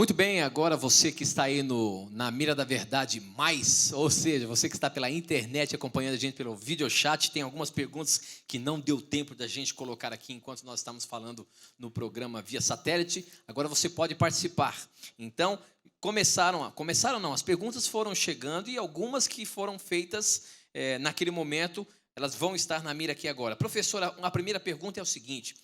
Muito bem, agora você que está aí na Mira da Verdade Mais, ou seja, você que está pela internet acompanhando a gente pelo videochat, tem algumas perguntas que não deu tempo da gente colocar aqui enquanto nós estamos falando no programa via satélite. Agora você pode participar. Então, as perguntas foram chegando e algumas que foram feitas naquele momento, elas vão estar na mira aqui agora. Professora, a primeira pergunta é o seguinte: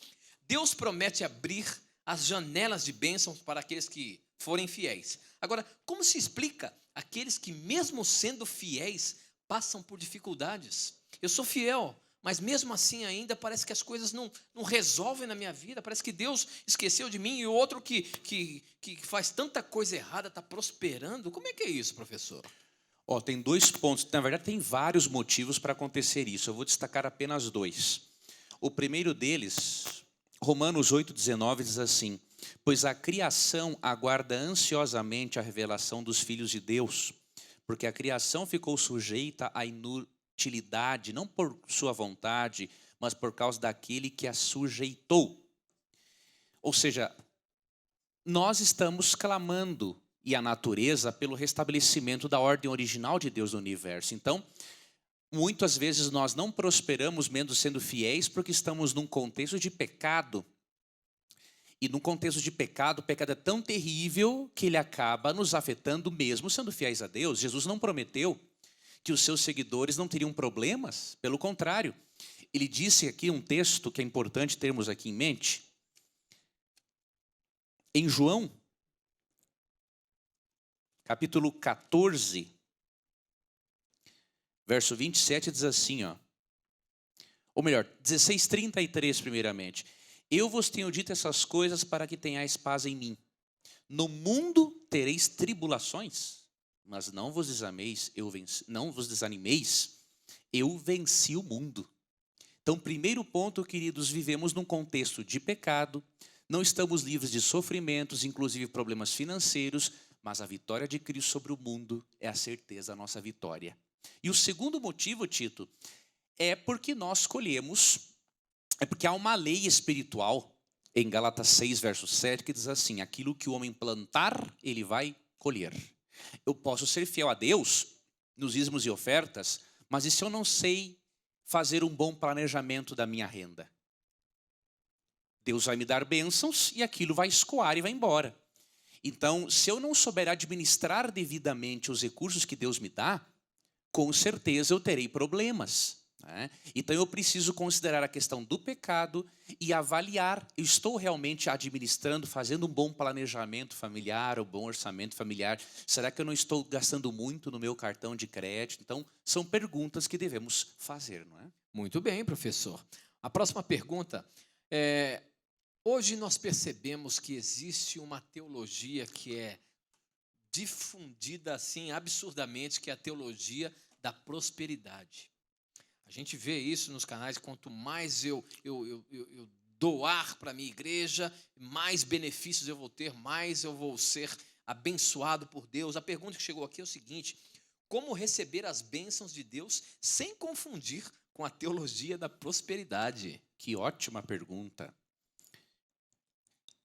Deus promete abrir as janelas de bênçãos para aqueles que forem fiéis. Agora, como se explica aqueles que, mesmo sendo fiéis, passam por dificuldades? Eu sou fiel, mas mesmo assim ainda parece que as coisas não resolvem na minha vida, parece que Deus esqueceu de mim e o outro que faz tanta coisa errada está prosperando. Como é que é isso, professor? Tem 2 pontos. Na verdade, tem vários motivos para acontecer isso. Eu vou destacar apenas 2. O primeiro deles, Romanos 8,19 diz assim: pois a criação aguarda ansiosamente a revelação dos filhos de Deus, porque a criação ficou sujeita à inutilidade, não por sua vontade, mas por causa daquele que a sujeitou. Ou seja, nós estamos clamando, e a natureza, pelo restabelecimento da ordem original de Deus no universo. Então, muitas vezes nós não prosperamos mesmo sendo fiéis porque estamos num contexto de pecado. E num contexto de pecado, o pecado é tão terrível que ele acaba nos afetando mesmo sendo fiéis a Deus. Jesus não prometeu que os seus seguidores não teriam problemas, pelo contrário. Ele disse aqui um texto que é importante termos aqui em mente. Em João, capítulo 14, verso 27, diz assim, ou melhor, 16:33 primeiramente. Eu vos tenho dito essas coisas para que tenhais paz em mim. No mundo tereis tribulações, mas não vos desanimeis, eu venci o mundo. Então, primeiro ponto, queridos, vivemos num contexto de pecado, não estamos livres de sofrimentos, inclusive problemas financeiros, mas a vitória de Cristo sobre o mundo é a certeza da nossa vitória. E o segundo motivo, Tito, é porque nós colhemos. É porque há uma lei espiritual, em Gálatas 6, verso 7, que diz assim: aquilo que o homem plantar, ele vai colher. Eu posso ser fiel a Deus nos dízimos e ofertas, mas e se eu não sei fazer um bom planejamento da minha renda? Deus vai me dar bênçãos e aquilo vai escoar e vai embora. Então, se eu não souber administrar devidamente os recursos que Deus me dá, com certeza eu terei problemas. Então eu preciso considerar a questão do pecado e avaliar, eu estou realmente administrando, fazendo um bom planejamento familiar, um bom orçamento familiar? Será que eu não estou gastando muito no meu cartão de crédito? Então são perguntas que devemos fazer, não é? Muito bem, professor. A próxima pergunta hoje nós percebemos que existe uma teologia que é difundida assim absurdamente, que é a teologia da prosperidade. A gente vê isso nos canais, quanto mais eu doar para a minha igreja, mais benefícios eu vou ter, mais eu vou ser abençoado por Deus. A pergunta que chegou aqui é o seguinte: como receber as bênçãos de Deus sem confundir com a teologia da prosperidade? Que ótima pergunta.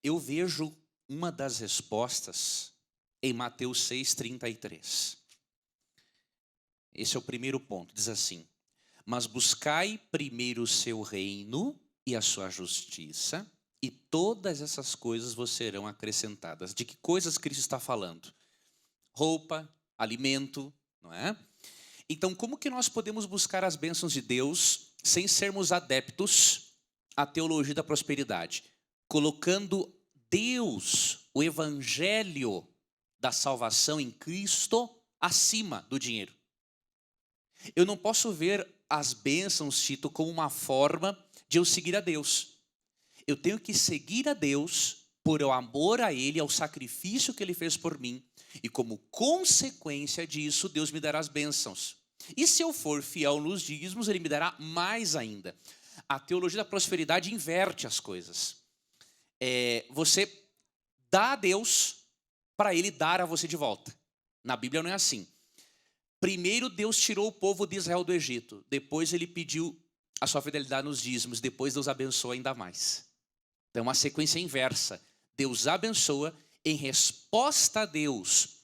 Eu vejo uma das respostas em Mateus 6:33. Esse é o primeiro ponto, diz assim: mas buscai primeiro o seu reino e a sua justiça, e todas essas coisas vos serão acrescentadas. De que coisas Cristo está falando? Roupa, alimento, não é? Então, como que nós podemos buscar as bênçãos de Deus sem sermos adeptos à teologia da prosperidade? Colocando Deus, o evangelho da salvação em Cristo, acima do dinheiro. Eu não posso ver as bênçãos, Tito, como uma forma de eu seguir a Deus. Eu tenho que seguir a Deus por o amor a Ele, ao sacrifício que Ele fez por mim. E como consequência disso, Deus me dará as bênçãos. E se eu for fiel nos dízimos, Ele me dará mais ainda. A teologia da prosperidade inverte as coisas. Você dá a Deus para Ele dar a você de volta. Na Bíblia não é assim. Primeiro Deus tirou o povo de Israel do Egito. Depois ele pediu a sua fidelidade nos dízimos. Depois Deus abençoa ainda mais. Então é uma sequência inversa. Deus abençoa Em resposta a Deus,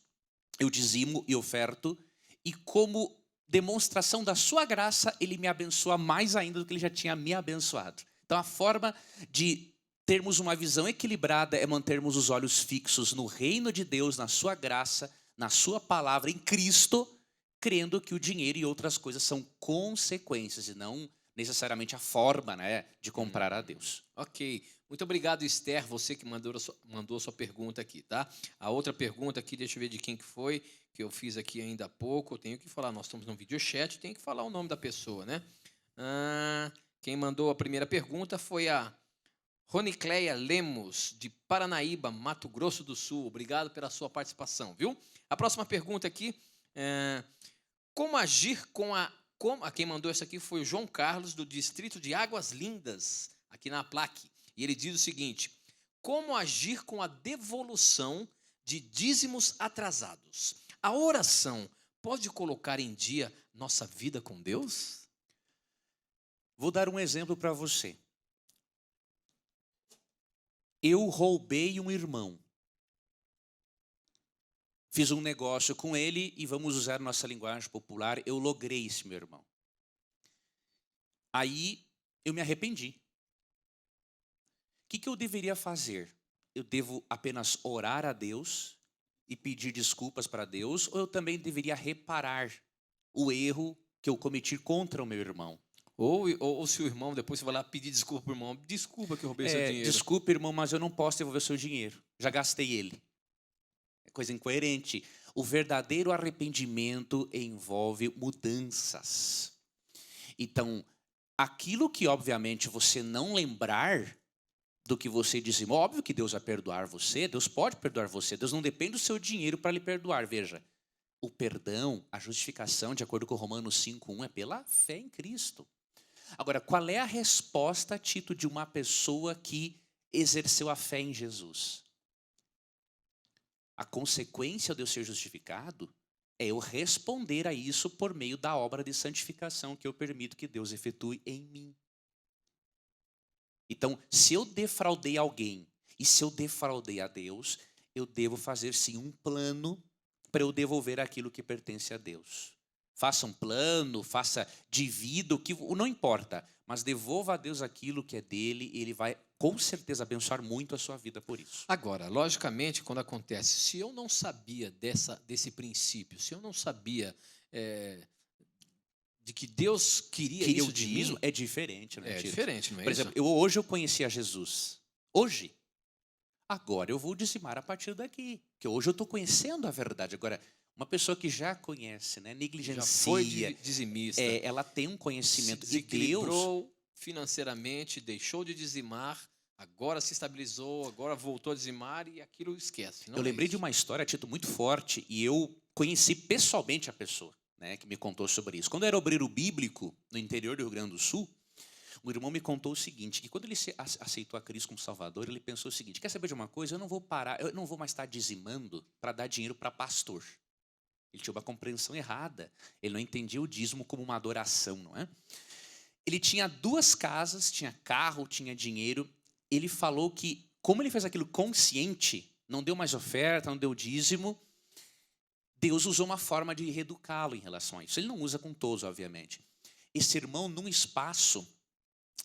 eu dizimo e oferto, e como demonstração da sua graça, ele me abençoa mais ainda do que ele já tinha me abençoado. Então a forma de termos uma visão equilibrada é mantermos os olhos fixos no reino de Deus, na sua graça, na sua palavra, em Cristo, crendo que o dinheiro e outras coisas são consequências e não necessariamente a forma, né, de comprar a Deus. Ok. Muito obrigado, Esther, você que mandou a sua pergunta aqui, tá? A outra pergunta aqui, deixa eu ver de quem que foi, que eu fiz aqui ainda há pouco. Eu tenho que falar, nós estamos no videochat, tenho que falar o nome da pessoa, né? Quem mandou a primeira pergunta foi a Ronicleia Lemos, de Paranaíba, Mato Grosso do Sul. Obrigado pela sua participação, viu? A próxima pergunta aqui, como agir com a... quem mandou essa aqui foi o João Carlos, do distrito de Águas Lindas, aqui na Plaque. E ele diz o seguinte: como agir com a devolução de dízimos atrasados? A oração pode colocar em dia nossa vida com Deus? Vou dar um exemplo para você. Eu roubei um irmão. Fiz um negócio com ele e vamos usar nossa linguagem popular, eu logrei esse meu irmão. Aí eu me arrependi. O que eu deveria fazer? Eu devo apenas orar a Deus e pedir desculpas para Deus, ou eu também deveria reparar o erro que eu cometi contra o meu irmão? Ou se o irmão, depois você vai lá pedir desculpa para o irmão, desculpa que eu roubei seu dinheiro. Desculpa, irmão, mas eu não posso devolver o seu dinheiro. Já gastei ele. É coisa incoerente. O verdadeiro arrependimento envolve mudanças. Então, aquilo que obviamente você não lembrar do que você dizimou, óbvio que Deus vai perdoar você, Deus pode perdoar você, Deus não depende do seu dinheiro para lhe perdoar. Veja, o perdão, a justificação, de acordo com Romanos 5:1, é pela fé em Cristo. Agora, qual é a resposta, Tito, de uma pessoa que exerceu a fé em Jesus? A consequência de eu ser justificado é eu responder a isso por meio da obra de santificação que eu permito que Deus efetue em mim. Então, se eu defraudei alguém e se eu defraudei a Deus, eu devo fazer sim um plano para eu devolver aquilo que pertence a Deus. Faça um plano, divida o que não importa, mas devolva a Deus aquilo que é dele e ele vai com certeza abençoar muito a sua vida por isso. Agora, logicamente, quando acontece, se eu não sabia desse princípio, se eu não sabia de que Deus queria isso o de dízimo, mim, é diferente, né? é diferente, não é Por isso? exemplo, hoje eu conheci a Jesus. Hoje. Agora eu vou dizimar a partir daqui. Porque hoje eu estou conhecendo a verdade. Agora, uma pessoa que já conhece, né, negligencia, Já foi dizimista, ela tem um conhecimento se de Deus. desequilibrou financeiramente, deixou de dizimar, agora se estabilizou, agora voltou a dizimar e aquilo esquece. Eu lembrei de uma história, Tito, muito forte, e eu conheci pessoalmente a pessoa, né, que me contou sobre isso. Quando eu era obreiro bíblico no interior do Rio Grande do Sul, um irmão me contou o seguinte, que quando ele aceitou a Cristo como Salvador, ele pensou o seguinte: quer saber de uma coisa? Eu não vou mais estar dizimando para dar dinheiro para pastor. Ele tinha uma compreensão errada. Ele não entendia o dízimo como uma adoração, não é? Ele tinha 2 casas, tinha carro, tinha dinheiro. Ele falou que, como ele fez aquilo consciente, não deu mais oferta, não deu dízimo, Deus usou uma forma de reeducá-lo em relação a isso. Ele não usa com todos, obviamente. Esse irmão, num espaço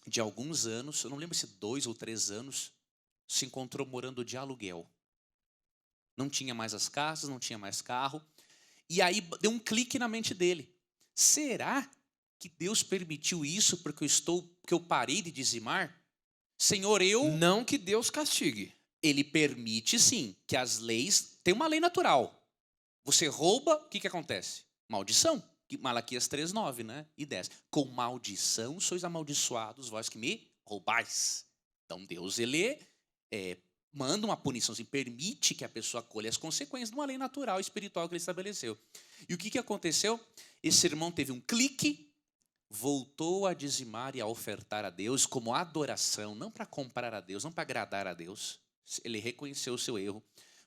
de alguns anos, eu não lembro se 2 ou 3 anos, se encontrou morando de aluguel. Não tinha mais as casas, não tinha mais carro. E aí deu um clique na mente dele. Será que Deus permitiu isso porque eu parei de dizimar? Senhor, Não que Deus castigue. Ele permite sim que as leis, tem uma lei natural. Você rouba, o que acontece? Maldição. Malaquias 3:9, né? E 10. Com maldição sois amaldiçoados, vós que me roubais. Então Deus, ele manda uma punição, assim, permite que a pessoa colhe as consequências de uma lei natural e espiritual que ele estabeleceu. E o que aconteceu? Esse irmão teve um clique, voltou a dizimar e a ofertar a Deus como adoração, não para comprar a Deus, não para agradar a Deus. Ele reconheceu o seu erro,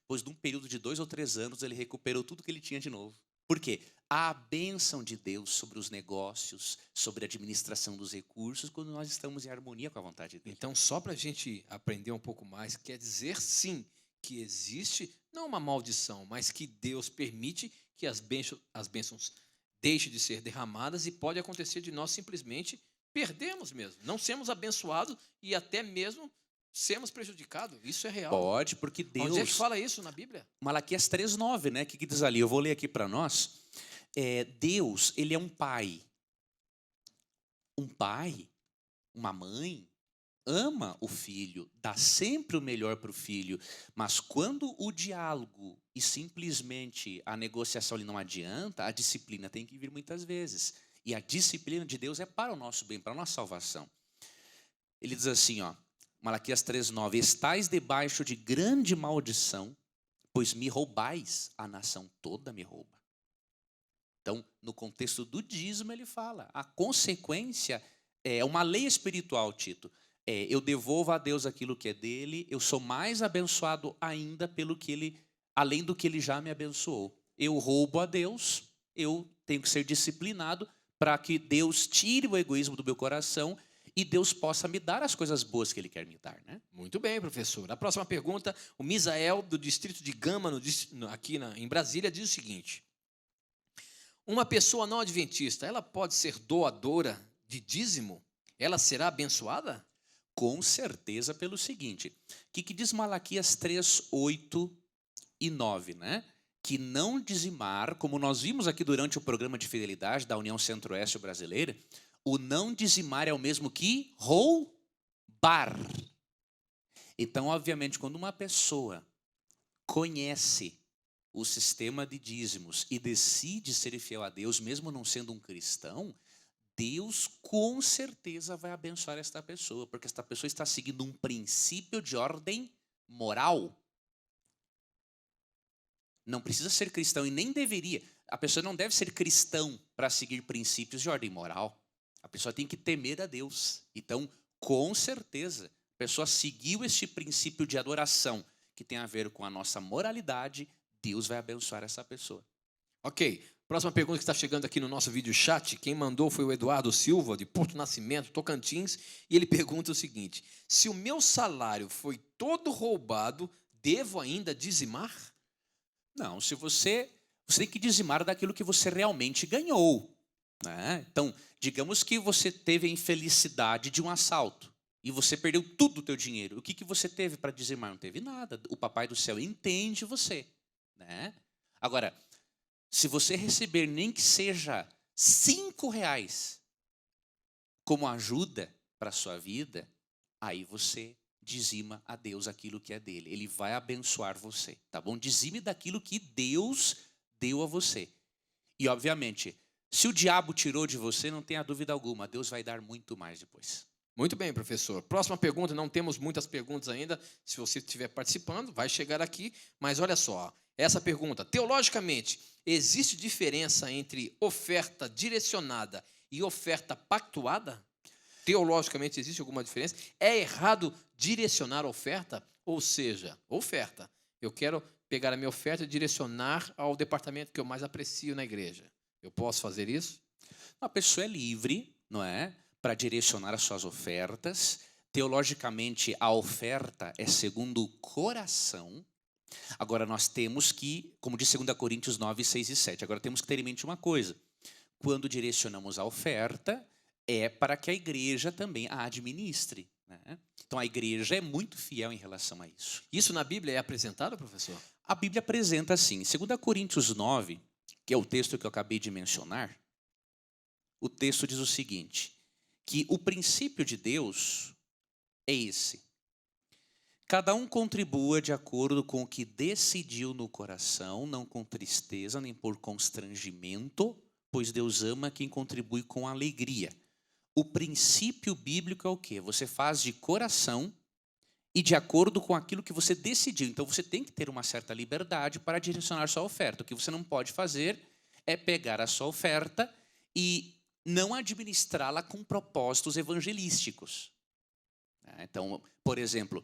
pois num período de 2 ou 3 anos ele recuperou tudo que ele tinha de novo. Por quê? A bênção de Deus sobre os negócios, sobre a administração dos recursos, quando nós estamos em harmonia com a vontade dele. Então, só para a gente aprender um pouco mais, quer dizer sim que existe não uma maldição, mas que Deus permite que as bênçãos deixem de ser derramadas e pode acontecer de nós simplesmente perdermos mesmo, não sermos abençoados e até mesmo sermos prejudicados. Isso é real. Pode, porque Deus... Onde é que fala isso na Bíblia? Malaquias 3:9, né? O que diz ali? Eu vou ler aqui para nós. Deus, ele é um pai. Um pai, uma mãe, ama o filho, dá sempre o melhor para o filho, mas quando o diálogo e simplesmente a negociação ele não adianta, a disciplina tem que vir muitas vezes. E a disciplina de Deus é para o nosso bem, para a nossa salvação. Ele diz assim, ó, Malaquias 3:9, estais debaixo de grande maldição, pois me roubais, a nação toda me rouba. Então, no contexto do dízimo, ele fala, a consequência é uma lei espiritual, Tito. Eu devolvo a Deus aquilo que é dele, eu sou mais abençoado ainda pelo que ele, além do que ele já me abençoou. Eu roubo a Deus, eu tenho que ser disciplinado para que Deus tire o egoísmo do meu coração e Deus possa me dar as coisas boas que ele quer me dar, né? Muito bem, professor. A próxima pergunta, o Misael, do distrito de Gama, em Brasília, diz o seguinte: uma pessoa não adventista, ela pode ser doadora de dízimo? Ela será abençoada? Com certeza pelo seguinte, o que diz Malaquias 3:8 e 9, né? Que não dizimar, como nós vimos aqui durante o programa de fidelidade da União Centro-Oeste Brasileira, o não dizimar é o mesmo que roubar. Então, obviamente, quando uma pessoa conhece o sistema de dízimos e decide ser fiel a Deus, mesmo não sendo um cristão, Deus com certeza vai abençoar esta pessoa, porque esta pessoa está seguindo um princípio de ordem moral. Não precisa ser cristão e nem deveria. A pessoa não deve ser cristão para seguir princípios de ordem moral. A pessoa tem que temer a Deus. Então, com certeza, a pessoa seguiu este princípio de adoração, que tem a ver com a nossa moralidade, Deus vai abençoar essa pessoa. Ok. Próxima pergunta que está chegando aqui no nosso vídeo chat, quem mandou foi o Eduardo Silva, de Porto Nascimento, Tocantins, e ele pergunta o seguinte: se o meu salário foi todo roubado, devo ainda dizimar? Não, se você tem que dizimar daquilo que você realmente ganhou, né? Então, digamos que você teve a infelicidade de um assalto e você perdeu tudo o teu dinheiro. O que você teve para dizimar? Não teve nada. O Papai do Céu entende você, né? Agora, se você receber nem que seja R$5 como ajuda para a sua vida, aí você dizima a Deus aquilo que é dele. Ele vai abençoar você, tá bom? Dizime daquilo que Deus deu a você. E, obviamente, se o diabo tirou de você, não tenha dúvida alguma, Deus vai dar muito mais depois. Muito bem, professor. Próxima pergunta, não temos muitas perguntas ainda. Se você estiver participando, vai chegar aqui. Mas olha só, essa pergunta, teologicamente, existe diferença entre oferta direcionada e oferta pactuada? Teologicamente, existe alguma diferença? É errado direcionar a oferta? Ou seja, oferta. Eu quero pegar a minha oferta e direcionar ao departamento que eu mais aprecio na igreja. Eu posso fazer isso? A pessoa é livre, não é? Para direcionar as suas ofertas. Teologicamente, a oferta é segundo o coração. Agora, nós temos que, como diz 2 Coríntios 9, 6 e 7, agora temos que ter em mente uma coisa. Quando direcionamos a oferta, é para que a igreja também a administre, né? Então, a igreja é muito fiel em relação a isso. Isso na Bíblia é apresentado, professor? A Bíblia apresenta assim, 2 Coríntios 9, que é o texto que eu acabei de mencionar, o texto diz o seguinte, que o princípio de Deus é esse. Cada um contribua de acordo com o que decidiu no coração, não com tristeza nem por constrangimento, pois Deus ama quem contribui com alegria. O princípio bíblico é o quê? Você faz de coração e de acordo com aquilo que você decidiu. Então, você tem que ter uma certa liberdade para direcionar sua oferta. O que você não pode fazer é pegar a sua oferta e não administrá-la com propósitos evangelísticos. Então, por exemplo,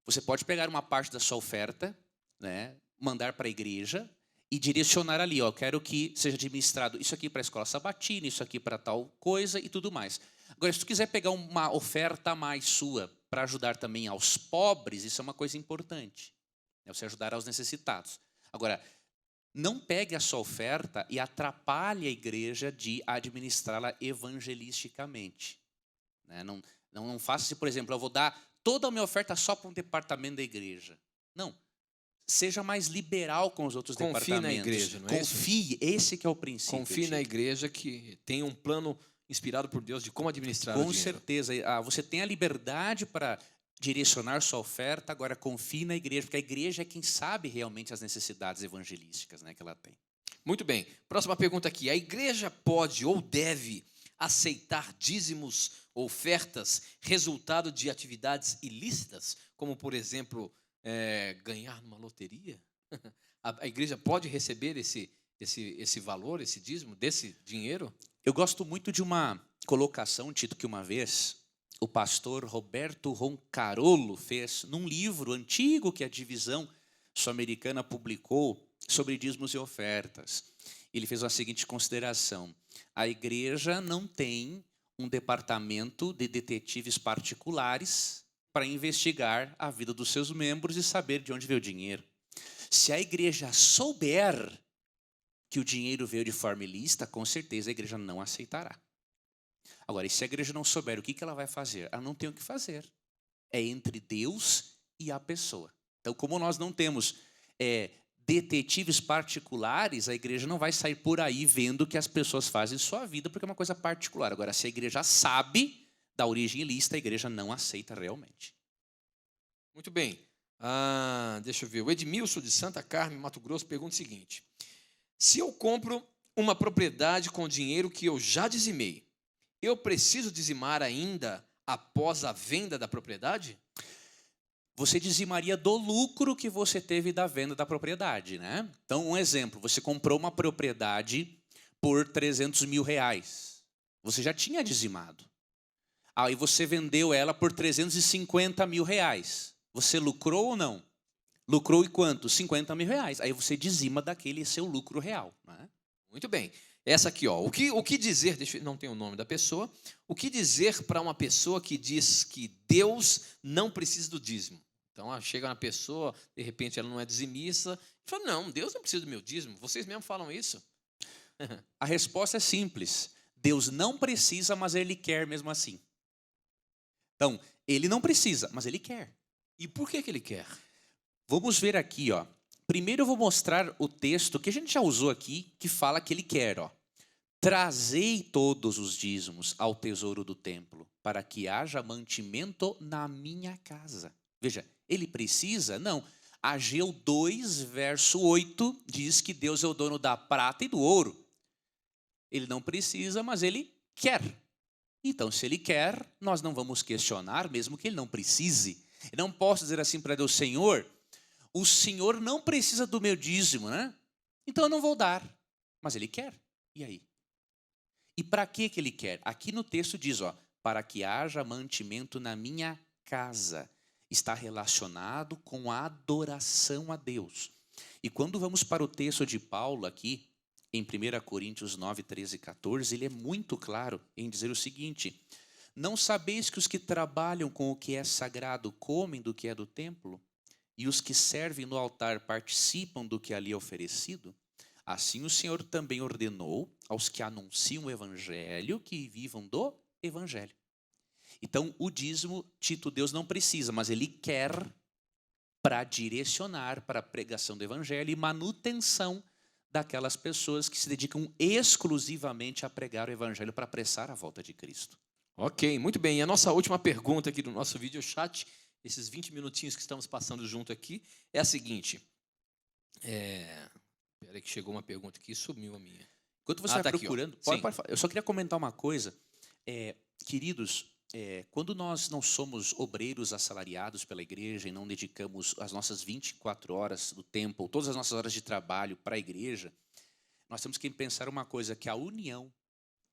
você pode pegar uma parte da sua oferta, né, mandar para a igreja e direcionar ali, ó, quero que seja administrado isso aqui para a escola sabatina, isso aqui para tal coisa e tudo mais. Agora, se tu quiser pegar uma oferta a mais sua para ajudar também aos pobres, isso é uma coisa importante. É você ajudar aos necessitados. Agora, não pegue a sua oferta e atrapalhe a igreja de administrá-la evangelisticamente. Né? Não faça, por exemplo, eu vou dar toda a minha oferta só para um departamento da igreja. Não. Seja mais liberal com os outros departamentos. Confie na igreja, não é isso? Confie, esse que é o princípio. Confie na igreja que tem um plano inspirado por Deus de como administrar o Com dinheiro. certeza. Você tem a liberdade para direcionar sua oferta, agora confie na igreja, porque a igreja é quem sabe realmente as necessidades evangelísticas, né, que ela tem. Muito bem. Próxima pergunta aqui. A igreja pode ou deve aceitar dízimos, ofertas, resultado de atividades ilícitas, como, por exemplo, ganhar numa loteria? A igreja pode receber esse valor, esse dízimo, desse dinheiro? Eu gosto muito de uma colocação, Tito, que uma vez o pastor Roberto Roncarolo fez num livro antigo que a Divisão Sul-Americana publicou sobre dízimos e ofertas. Ele fez a seguinte consideração: a igreja não tem um departamento de detetives particulares para investigar a vida dos seus membros e saber de onde veio o dinheiro. Se a igreja souber que o dinheiro veio de forma ilícita, com certeza a igreja não aceitará. Agora, e se a igreja não souber, o que ela vai fazer? Ela não tem o que fazer. É entre Deus e a pessoa. Então, como nós não temos detetives particulares, a igreja não vai sair por aí vendo o que as pessoas fazem em sua vida, porque é uma coisa particular. Agora, se a igreja sabe da origem ilícita, a igreja não aceita realmente. Muito bem. Deixa eu ver. O Edmilson de Santa Carmen, Mato Grosso, pergunta o seguinte: se eu compro uma propriedade com dinheiro que eu já dizimei, eu preciso dizimar ainda após a venda da propriedade? Você dizimaria do lucro que você teve da venda da propriedade, né? Então, um exemplo, você comprou uma propriedade por 300 mil reais. Você já tinha dizimado. Aí você vendeu ela por 350 mil reais. Você lucrou ou não? Lucrou e quanto? 50 mil reais. Aí você dizima daquele seu lucro real, né? Muito bem. Essa aqui, ó. O que dizer, não tem o nome da pessoa, o que dizer para uma pessoa que diz que Deus não precisa do dízimo? Então, chega uma pessoa, de repente ela não é dizimista, e fala, não, Deus não precisa do meu dízimo. Vocês mesmos falam isso. A resposta é simples. Deus não precisa, mas Ele quer mesmo assim. Então, Ele não precisa, mas Ele quer. E por que Ele quer? Vamos ver aqui, ó. Primeiro eu vou mostrar o texto que a gente já usou aqui, que fala que Ele quer, ó. Trazei todos os dízimos ao tesouro do templo, para que haja mantimento na minha casa. Veja, Ele precisa? Não. Ageu 2, verso 8, diz que Deus é o dono da prata e do ouro. Ele não precisa, mas Ele quer. Então, se Ele quer, nós não vamos questionar, mesmo que Ele não precise. Eu não posso dizer assim para Deus, Senhor, o Senhor não precisa do meu dízimo, né? Então eu não vou dar. Mas Ele quer. E aí? E para que Ele quer? Aqui no texto diz, ó, para que haja mantimento na minha casa. Está relacionado com a adoração a Deus. E quando vamos para o texto de Paulo aqui, em 1 Coríntios 9, 13 e 14, ele é muito claro em dizer o seguinte: não sabeis que os que trabalham com o que é sagrado comem do que é do templo? E os que servem no altar participam do que ali é oferecido? Assim o Senhor também ordenou aos que anunciam o evangelho que vivam do evangelho. Então, o dízimo, Tito, Deus não precisa, mas Ele quer para direcionar para a pregação do evangelho e manutenção daquelas pessoas que se dedicam exclusivamente a pregar o evangelho para apressar a volta de Cristo. Ok, muito bem. E a nossa última pergunta aqui do nosso vídeo chat, esses 20 minutinhos que estamos passando junto aqui, é a seguinte. Espera que chegou uma pergunta aqui, sumiu a minha. Enquanto você vai tá procurando, aqui, pode, eu só queria comentar uma coisa. Queridos, quando nós não somos obreiros assalariados pela igreja e não dedicamos as nossas 24 horas do tempo, ou todas as nossas horas de trabalho para a igreja, nós temos que pensar uma coisa, que a união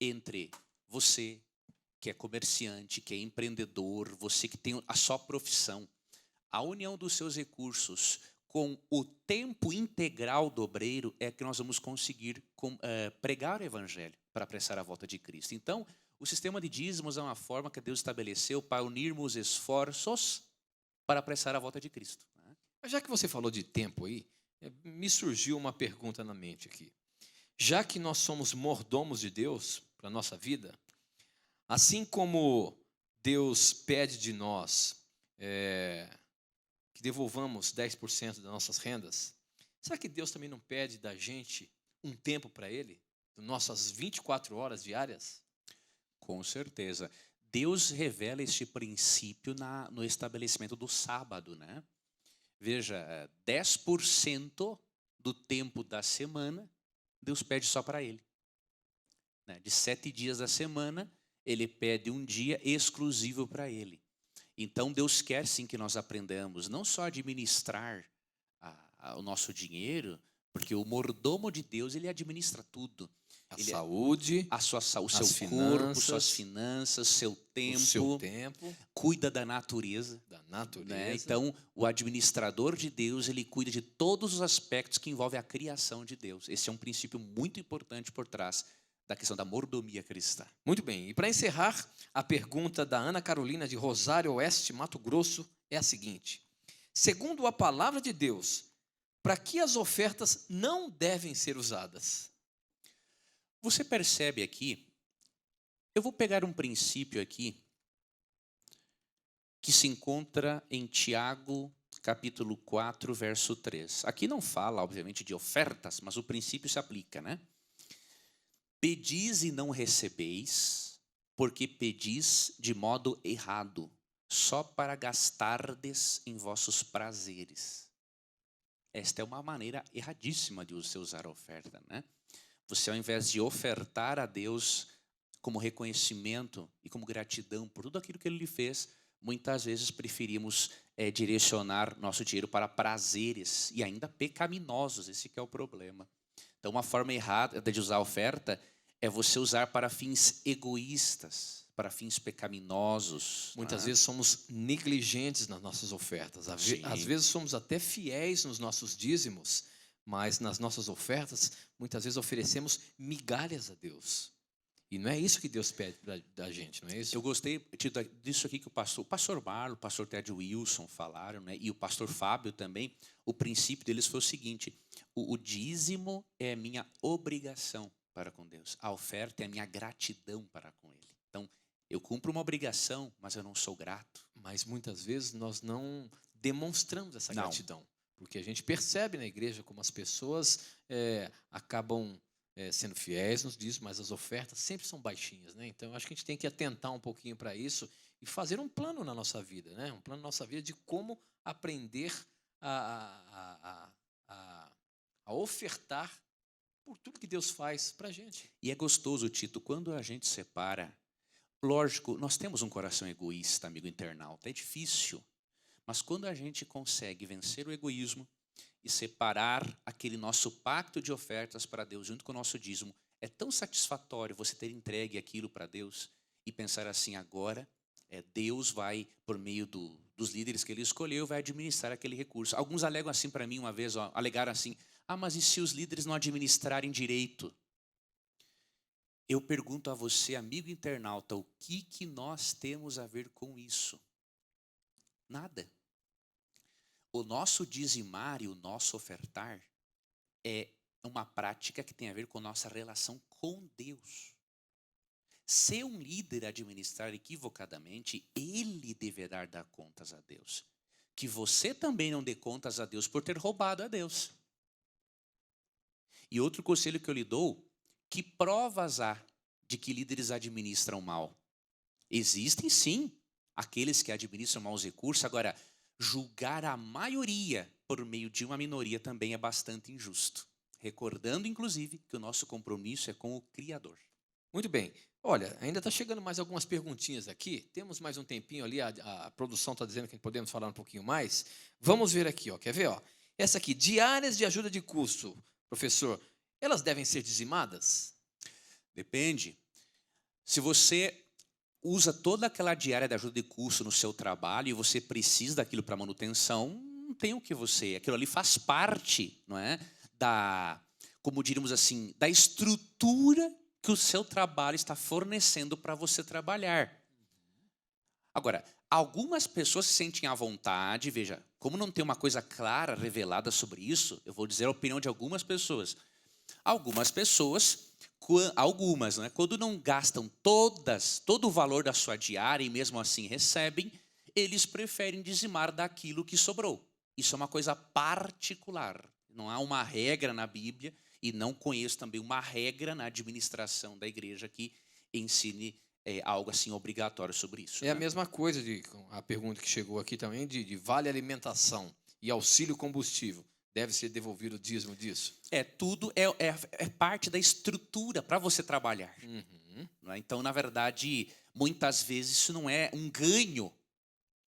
entre você, que é comerciante, que é empreendedor, você que tem a sua profissão, a união dos seus recursos com o tempo integral do obreiro é que nós vamos conseguir pregar o evangelho para apressar a volta de Cristo. Então, O sistema de dízimos é uma forma que Deus estabeleceu para unirmos esforços para apressar a volta de Cristo. Mas já que você falou de tempo aí, me surgiu uma pergunta na mente aqui. Já que nós somos mordomos de Deus para a nossa vida, assim como Deus pede de nós que devolvamos 10% das nossas rendas, será que Deus também não pede da gente um tempo para Ele? Nossas 24 horas diárias? Com certeza. Deus revela este princípio no estabelecimento do sábado, né? Veja, 10% do tempo da semana, Deus pede só para Ele. De 7 dias da semana, Ele pede um dia exclusivo para Ele. Então, Deus quer sim que nós aprendamos não só a administrar o nosso dinheiro, porque o mordomo de Deus, ele administra tudo. Saúde, a sua saúde, as seu corpo, finanças, suas finanças, seu tempo, o seu tempo, cuida da natureza. Né? Então, o administrador de Deus, ele cuida de todos os aspectos que envolvem a criação de Deus. Esse é um princípio muito importante por trás da questão da mordomia cristã. Muito bem. E para encerrar, a pergunta da Ana Carolina de Rosário Oeste, Mato Grosso, é a seguinte: segundo a palavra de Deus, para que as ofertas não devem ser usadas? Você percebe aqui, eu vou pegar um princípio aqui, que se encontra em Tiago, capítulo 4, verso 3. Aqui não fala, obviamente, de ofertas, mas o princípio se aplica, né? Pedis e não recebeis, porque pedis de modo errado, só para gastardes em vossos prazeres. Esta é uma maneira erradíssima de você usar a oferta, né? Você, ao invés de ofertar a Deus como reconhecimento e como gratidão por tudo aquilo que Ele lhe fez, muitas vezes preferimos direcionar nosso dinheiro para prazeres e ainda pecaminosos. Esse que é o problema. Então, uma forma errada de usar a oferta é você usar para fins egoístas, para fins pecaminosos. Muitas vezes somos negligentes nas nossas ofertas. Às vezes somos até fiéis nos nossos dízimos, mas nas nossas ofertas, muitas vezes oferecemos migalhas a Deus. E não é isso que Deus pede da gente, não é isso? Eu gostei disso aqui que o pastor Marlon, o pastor Ted Wilson falaram, né? E o pastor Fábio também. O princípio deles foi o seguinte: o dízimo é a minha obrigação para com Deus. A oferta é a minha gratidão para com Ele. Então, eu cumpro uma obrigação, mas eu não sou grato. Mas muitas vezes nós não demonstramos essa gratidão. Porque a gente percebe na igreja como as pessoas acabam sendo fiéis nos dízimos, mas as ofertas sempre são baixinhas, né? Então, eu acho que a gente tem que atentar um pouquinho para isso e fazer um plano na nossa vida, né? Um plano na nossa vida de como aprender a ofertar por tudo que Deus faz para a gente. E é gostoso, Tito, quando a gente separa. Lógico, nós temos um coração egoísta, amigo internauta, é difícil. Mas quando a gente consegue vencer o egoísmo e separar aquele nosso pacto de ofertas para Deus junto com o nosso dízimo, é tão satisfatório você ter entregue aquilo para Deus e pensar assim: agora Deus vai, por meio dos líderes que Ele escolheu, vai administrar aquele recurso. Alguns alegam assim para mim uma vez, alegaram assim: mas e se os líderes não administrarem direito? Eu pergunto a você, amigo internauta, o que nós temos a ver com isso? Nada. O nosso dizimar e o nosso ofertar é uma prática que tem a ver com nossa relação com Deus. Se um líder administrar equivocadamente, ele deverá dar contas a Deus. Que você também não dê contas a Deus por ter roubado a Deus. E outro conselho que eu lhe dou: que provas há de que líderes administram mal? Existem sim aqueles que administram mal os recursos. Agora, julgar a maioria por meio de uma minoria também é bastante injusto. Recordando, inclusive, que o nosso compromisso é com o Criador. Muito bem. Olha, ainda está chegando mais algumas perguntinhas aqui. Temos mais um tempinho ali, a produção está dizendo que podemos falar um pouquinho mais. Vamos ver aqui, quer ver? Essa aqui, diárias de ajuda de custo, professor, elas devem ser dizimadas? Depende. Se você usa toda aquela diária de ajuda de custo no seu trabalho e você precisa daquilo para manutenção, não tem o que você... Aquilo ali faz parte, não é? Como diríamos assim, da estrutura que o seu trabalho está fornecendo para você trabalhar. Agora, algumas pessoas se sentem à vontade, veja, como não tem uma coisa clara, revelada sobre isso, eu vou dizer a opinião de algumas pessoas. Algumas pessoas, né, quando não gastam todo o valor da sua diária e mesmo assim recebem, eles preferem dizimar daquilo que sobrou. Isso é uma coisa particular. Não há uma regra na Bíblia e não conheço também uma regra na administração da igreja que ensine algo assim obrigatório sobre isso. É né? a mesma coisa a pergunta que chegou aqui também de vale alimentação e auxílio combustível. Deve ser devolvido o dízimo disso? Tudo é parte da estrutura para você trabalhar. Uhum. Né? Então, na verdade, muitas vezes isso não é um ganho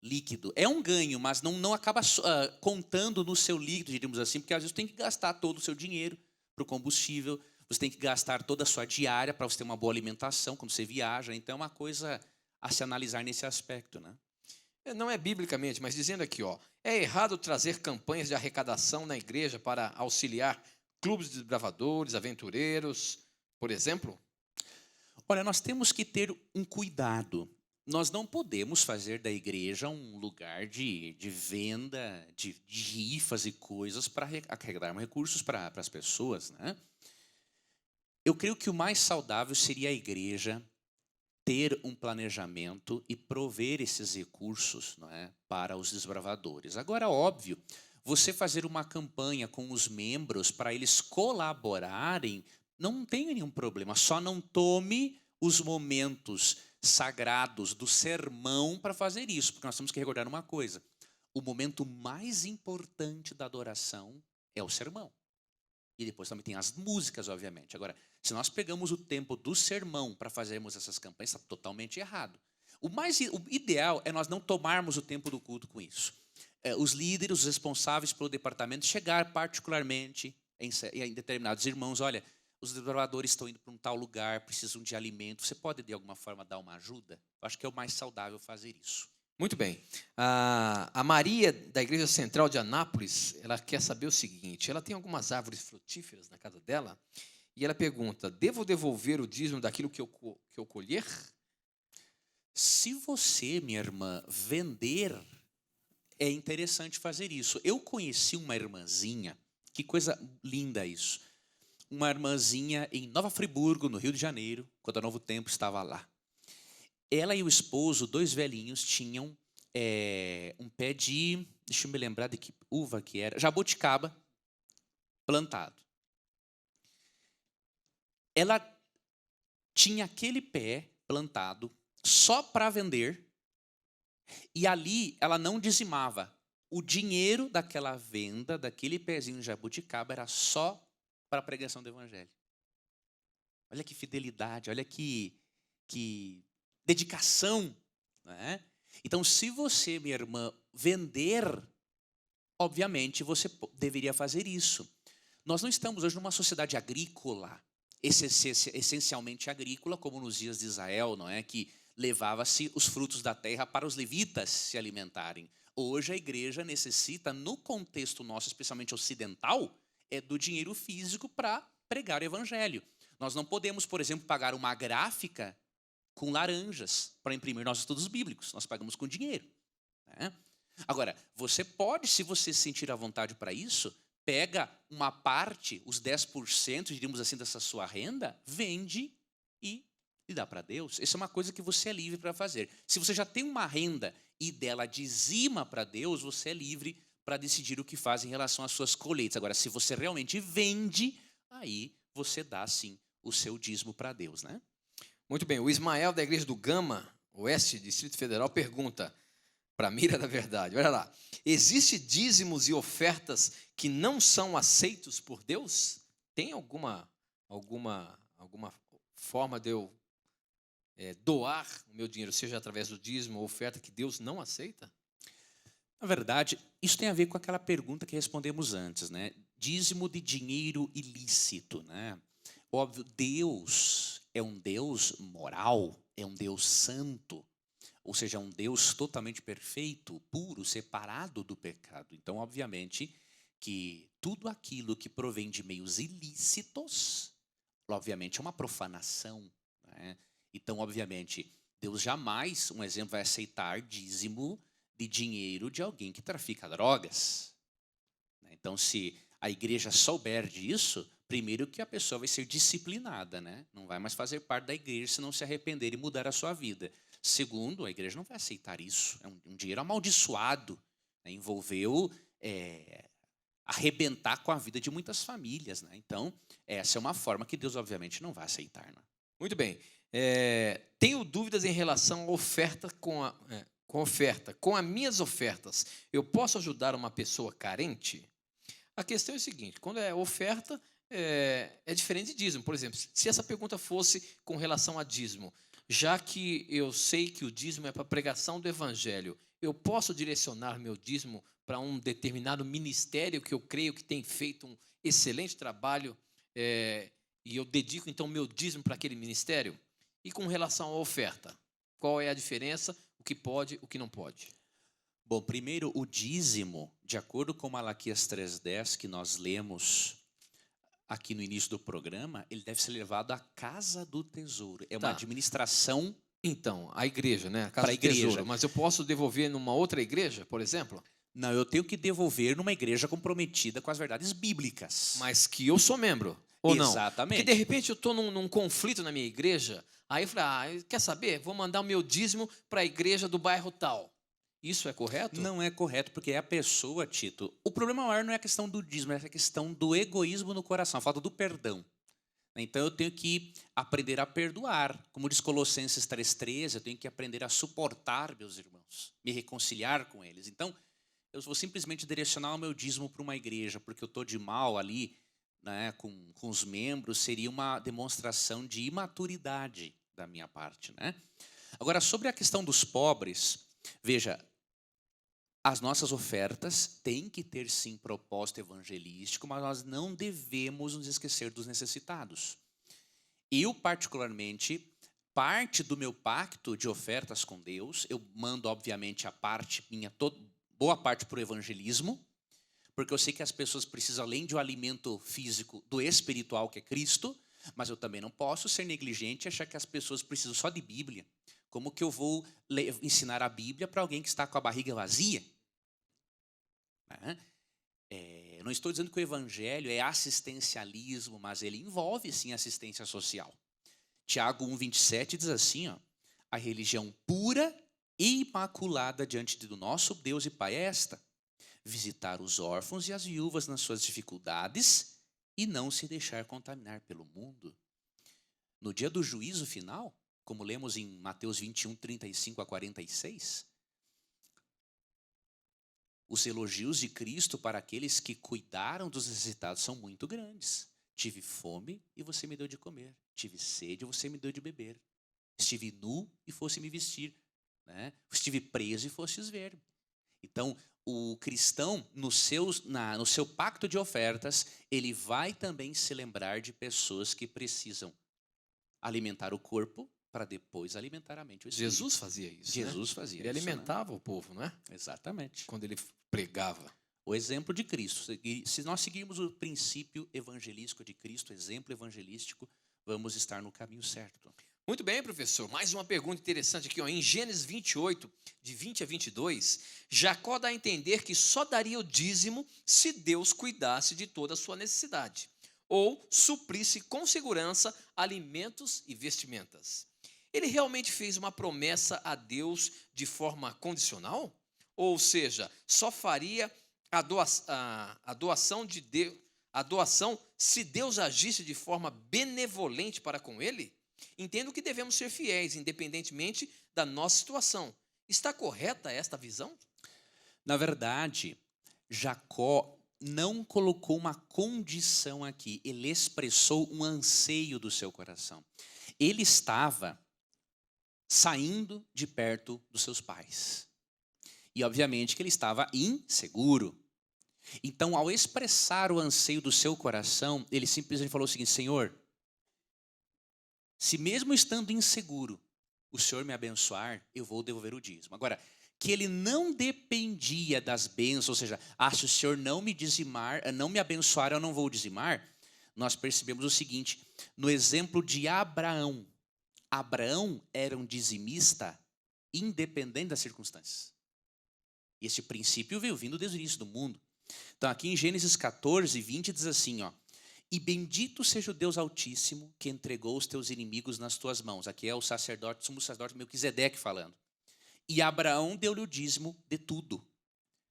líquido. É um ganho, mas não acaba contando no seu líquido, diríamos assim, porque às vezes você tem que gastar todo o seu dinheiro para o combustível, você tem que gastar toda a sua diária para você ter uma boa alimentação quando você viaja. Então, é uma coisa a se analisar nesse aspecto. Né? Não é biblicamente, mas dizendo aqui, ó, é errado trazer campanhas de arrecadação na igreja para auxiliar clubes de desbravadores, aventureiros, por exemplo? Olha, nós temos que ter um cuidado. Nós não podemos fazer da igreja um lugar de venda de rifas e coisas para arrecadar recursos para as pessoas. Né? Eu creio que o mais saudável seria a igreja ter um planejamento e prover esses recursos, não é, para os desbravadores. Agora, óbvio, você fazer uma campanha com os membros para eles colaborarem, não tem nenhum problema. Só não tome os momentos sagrados do sermão para fazer isso, porque nós temos que recordar uma coisa: o momento mais importante da adoração é o sermão. E depois também tem as músicas, obviamente. Agora, se nós pegamos o tempo do sermão para fazermos essas campanhas, está totalmente errado. O ideal é nós não tomarmos o tempo do culto com isso. Os líderes, os responsáveis pelo departamento, chegar particularmente em determinados irmãos: olha, os desbravadores estão indo para um tal lugar, precisam de alimento, você pode de alguma forma dar uma ajuda? Eu acho que é o mais saudável fazer isso. Muito bem. A Maria, da Igreja Central de Anápolis, ela quer saber o seguinte: ela tem algumas árvores frutíferas na casa dela, e ela pergunta: devo devolver o dízimo daquilo que eu colher? Se você, minha irmã, vender, é interessante fazer isso. Eu conheci uma irmãzinha, que coisa linda isso. Uma irmãzinha em Nova Friburgo, no Rio de Janeiro, quando a Novo Tempo estava lá. Ela e o esposo, 2 velhinhos, tinham um pé de, deixa eu me lembrar de que uva que era, jabuticaba plantado. Ela tinha aquele pé plantado só para vender, e ali ela não dizimava. O dinheiro daquela venda, daquele pezinho de jabuticaba, era só para a pregação do evangelho. Olha que fidelidade, olha que dedicação. Né? Então, se você, minha irmã, vender, obviamente você deveria fazer isso. Nós não estamos hoje numa sociedade agrícola, essencialmente agrícola, como nos dias de Israel, não é? Que levava-se os frutos da terra para os levitas se alimentarem. Hoje a igreja necessita, no contexto nosso, especialmente ocidental, do dinheiro físico para pregar o evangelho. Nós não podemos, por exemplo, pagar uma gráfica com laranjas para imprimir nossos estudos bíblicos. Nós pagamos com dinheiro. Né? Agora, você pode, se você se sentir à vontade para isso, pega uma parte, os 10%, diríamos assim, dessa sua renda, vende e dá para Deus. Essa é uma coisa que você é livre para fazer. Se você já tem uma renda e dela dizima para Deus, você é livre para decidir o que faz em relação às suas colheitas. Agora, se você realmente vende, aí você dá, sim, o seu dízimo para Deus, né? Muito bem. O Ismael, da Igreja do Gama, Oeste, Distrito Federal, pergunta para a Mira da Verdade. Olha lá. Existe dízimos e ofertas que não são aceitos por Deus? Tem alguma forma de eu doar o meu dinheiro, seja através do dízimo ou oferta, que Deus não aceita? Na verdade, isso tem a ver com aquela pergunta que respondemos antes, né? Dízimo de dinheiro ilícito, né? Óbvio, Deus é um Deus moral, é um Deus santo, ou seja, um Deus totalmente perfeito, puro, separado do pecado. Então, obviamente, que tudo aquilo que provém de meios ilícitos, obviamente, é uma profanação, né? Então, obviamente, Deus jamais, um exemplo, vai aceitar dízimo de dinheiro de alguém que trafica drogas. Então, se a igreja souber disso, primeiro que a pessoa vai ser disciplinada, né? Não vai mais fazer parte da igreja se não se arrepender e mudar a sua vida. Segundo, a igreja não vai aceitar isso. É um dinheiro amaldiçoado, né? Envolveu arrebentar com a vida de muitas famílias, né? Então, essa é uma forma que Deus, obviamente, não vai aceitar, né? Muito bem. Tenho dúvidas em relação à oferta com oferta. Com as minhas ofertas, eu posso ajudar uma pessoa carente? A questão é a seguinte: quando é oferta, é diferente de dízimo. Por exemplo, se essa pergunta fosse com relação a dízimo, já que eu sei que o dízimo é para a pregação do evangelho, eu posso direcionar meu dízimo para um determinado ministério que eu creio que tem feito um excelente trabalho, e eu dedico então meu dízimo para aquele ministério? E com relação à oferta, qual é a diferença? O que pode, o que não pode? Bom, primeiro, o dízimo, de acordo com Malaquias 3,10, que nós lemos aqui no início do programa, ele deve ser levado à casa do tesouro. É uma administração. Então, a igreja, né? A casa Para a do tesouro. igreja. Mas eu posso devolver numa outra igreja, por exemplo? Não, eu tenho que devolver numa igreja comprometida com as verdades bíblicas. Mas que eu sou membro, ou não? Exatamente. Porque, de repente, eu estou num conflito na minha igreja, aí eu falei, quer saber? Vou mandar o meu dízimo para a igreja do bairro tal. Isso é correto? Não é correto, porque é a pessoa, Tito. O problema maior não é a questão do dízimo, é a questão do egoísmo no coração, a falta do perdão. Então eu tenho que aprender a perdoar. Como diz Colossenses 3,13, eu tenho que aprender a suportar meus irmãos, me reconciliar com eles. Então, eu vou simplesmente direcionar o meu dízimo para uma igreja, porque eu estou de mal ali, né, com os membros, seria uma demonstração de imaturidade da minha parte, né? Agora, sobre a questão dos pobres, veja, as nossas ofertas têm que ter, sim, propósito evangelístico, mas nós não devemos nos esquecer dos necessitados. Eu, particularmente, parte do meu pacto de ofertas com Deus, eu mando, obviamente, a parte minha, boa parte para o evangelismo, porque eu sei que as pessoas precisam, além de um alimento físico, do espiritual, que é Cristo, mas eu também não posso ser negligente e achar que as pessoas precisam só de Bíblia. Como que eu vou ensinar a Bíblia para alguém que está com a barriga vazia? Eu não estou dizendo que o evangelho é assistencialismo, mas ele envolve, sim, assistência social. Tiago 1,27 diz assim, a religião pura e imaculada diante do nosso Deus e Pai é esta: visitar os órfãos e as viúvas nas suas dificuldades e não se deixar contaminar pelo mundo. No dia do juízo final, como lemos em Mateus 21, 35 a 46, os elogios de Cristo para aqueles que cuidaram dos necessitados são muito grandes. Tive fome e você me deu de comer. Tive sede e você me deu de beber. Estive nu e fosse me vestir, né? Estive preso e fostes ver. Então, o cristão, no seu pacto de ofertas, ele vai também se lembrar de pessoas que precisam alimentar o corpo para depois alimentar a mente. Jesus fazia isso. Jesus fazia isso. Ele isso, alimentava o povo, não é? Exatamente. Quando ele pregava. O exemplo de Cristo. Se nós seguirmos o princípio evangelístico de Cristo, o exemplo evangelístico, vamos estar no caminho certo. Muito bem, professor. Mais uma pergunta interessante aqui. Em Gênesis 28, de 20 a 22, Jacó dá a entender que só daria o dízimo se Deus cuidasse de toda a sua necessidade, ou suprisse com segurança alimentos e vestimentas. Ele realmente fez uma promessa a Deus de forma condicional? Ou seja, só faria a doação se Deus agisse de forma benevolente para com ele? Entendo que devemos ser fiéis, independentemente da nossa situação. Está correta esta visão? Na verdade, Jacó não colocou uma condição aqui, ele expressou um anseio do seu coração. Ele estava saindo de perto dos seus pais. E obviamente que ele estava inseguro. Então, ao expressar o anseio do seu coração, ele simplesmente falou o seguinte: Senhor, se mesmo estando inseguro, o Senhor me abençoar, eu vou devolver o dízimo. Agora, que ele não dependia das bênçãos, ou seja, se o Senhor não me dizimar, não me abençoar, eu não vou dizimar, nós percebemos o seguinte, no exemplo de Abraão. Abraão era um dizimista independente das circunstâncias. Esse princípio veio vindo desde o início do mundo. Então aqui em Gênesis 14, 20 diz assim, ó, e bendito seja o Deus Altíssimo que entregou os teus inimigos nas tuas mãos. Aqui é o sacerdote, sumo sacerdote Melquisedeque falando. E Abraão deu-lhe o dízimo de tudo.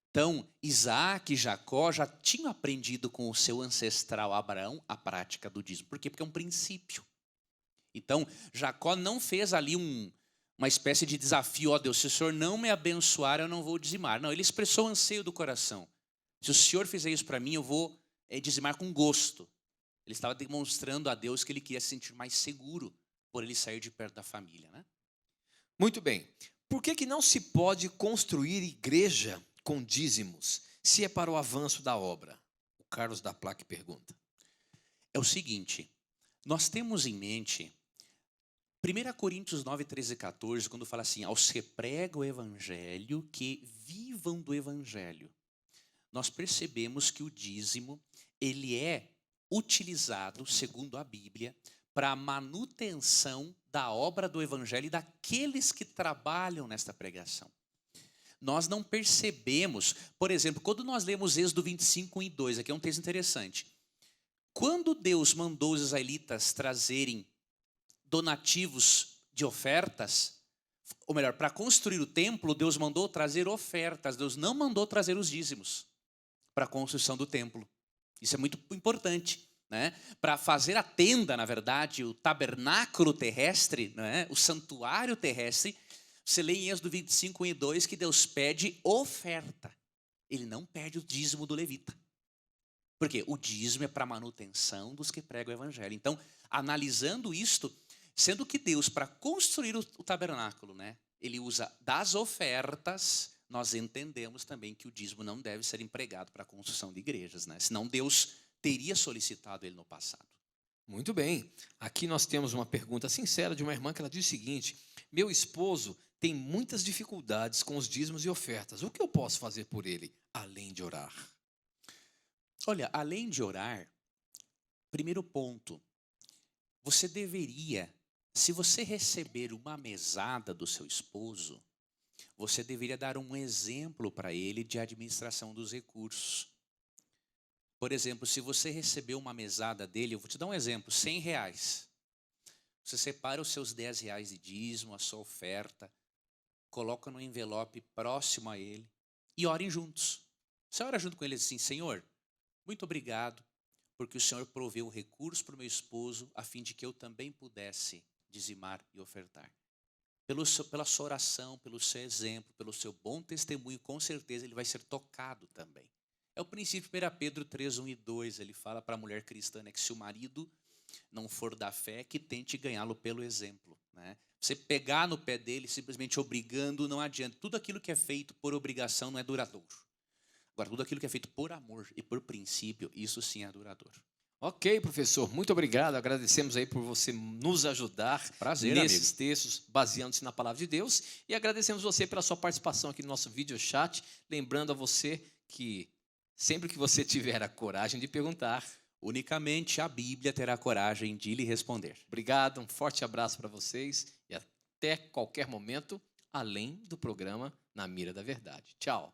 Então, Isaac e Jacó já tinham aprendido com o seu ancestral Abraão a prática do dízimo. Por quê? Porque é um princípio. Então, Jacó não fez ali uma espécie de desafio, ó Deus, se o Senhor não me abençoar, eu não vou dizimar. Não, ele expressou o anseio do coração. Se o Senhor fizer isso para mim, eu vou dizimar com gosto. Ele estava demonstrando a Deus que ele queria se sentir mais seguro por ele sair de perto da família, né? Muito bem. Por que não se pode construir igreja com dízimos, se é para o avanço da obra? O Carlos da Plaque pergunta. É o seguinte, nós temos em mente 1 Coríntios 9, 13 e 14, quando fala assim, aos que pregam o evangelho, que vivam do evangelho. Nós percebemos que o dízimo, ele é utilizado, segundo a Bíblia, para a manutenção da obra do evangelho e daqueles que trabalham nesta pregação. Nós não percebemos, por exemplo, quando nós lemos Êxodo 25, 1 e 2, aqui é um texto interessante. Quando Deus mandou os israelitas trazerem donativos de ofertas, ou melhor, para construir o templo, Deus mandou trazer ofertas, Deus não mandou trazer os dízimos para a construção do templo. Isso é muito importante, né? Para fazer a tenda, na verdade, o tabernáculo terrestre, né? O santuário terrestre, você lê em Êxodo 25, 1 e 2, que Deus pede oferta. Ele não pede o dízimo do levita. Por quê? O dízimo é para a manutenção dos que pregam o evangelho. Então, analisando isto, sendo que Deus, para construir o tabernáculo, né, ele usa das ofertas, nós entendemos também que o dízimo não deve ser empregado para a construção de igrejas, né? Senão Deus teria solicitado ele no passado. Muito bem. Aqui nós temos uma pergunta sincera de uma irmã que ela diz o seguinte, meu esposo tem muitas dificuldades com os dízimos e ofertas. O que eu posso fazer por ele, além de orar? Olha, além de orar, primeiro ponto, você deveria, se você receber uma mesada do seu esposo, você deveria dar um exemplo para ele de administração dos recursos. Por exemplo, se você recebeu uma mesada dele, eu vou te dar um exemplo, R$100. Você separa os seus R$10 de dízimo, a sua oferta, coloca no envelope próximo a ele e orem juntos. Você ora junto com ele assim, Senhor, muito obrigado, porque o Senhor proveu recurso para o meu esposo, a fim de que eu também pudesse dizimar e ofertar. Pela sua oração, pelo seu exemplo, pelo seu bom testemunho, com certeza ele vai ser tocado também. É o princípio de 1 Pedro 3, 1 e 2, ele fala para a mulher cristã, né, que se o marido não for da fé, que tente ganhá-lo pelo exemplo, né? Você pegar no pé dele, simplesmente obrigando, não adianta. Tudo aquilo que é feito por obrigação não é duradouro. Agora, tudo aquilo que é feito por amor e por princípio, isso sim é duradouro. Ok, professor, muito obrigado. Agradecemos aí por você nos ajudar nesses textos, baseando-se na palavra de Deus. E agradecemos você pela sua participação aqui no nosso vídeo chat. Lembrando a você que sempre que você tiver a coragem de perguntar, unicamente a Bíblia terá coragem de lhe responder. Obrigado, um forte abraço para vocês e até qualquer momento, além do programa Na Mira da Verdade. Tchau.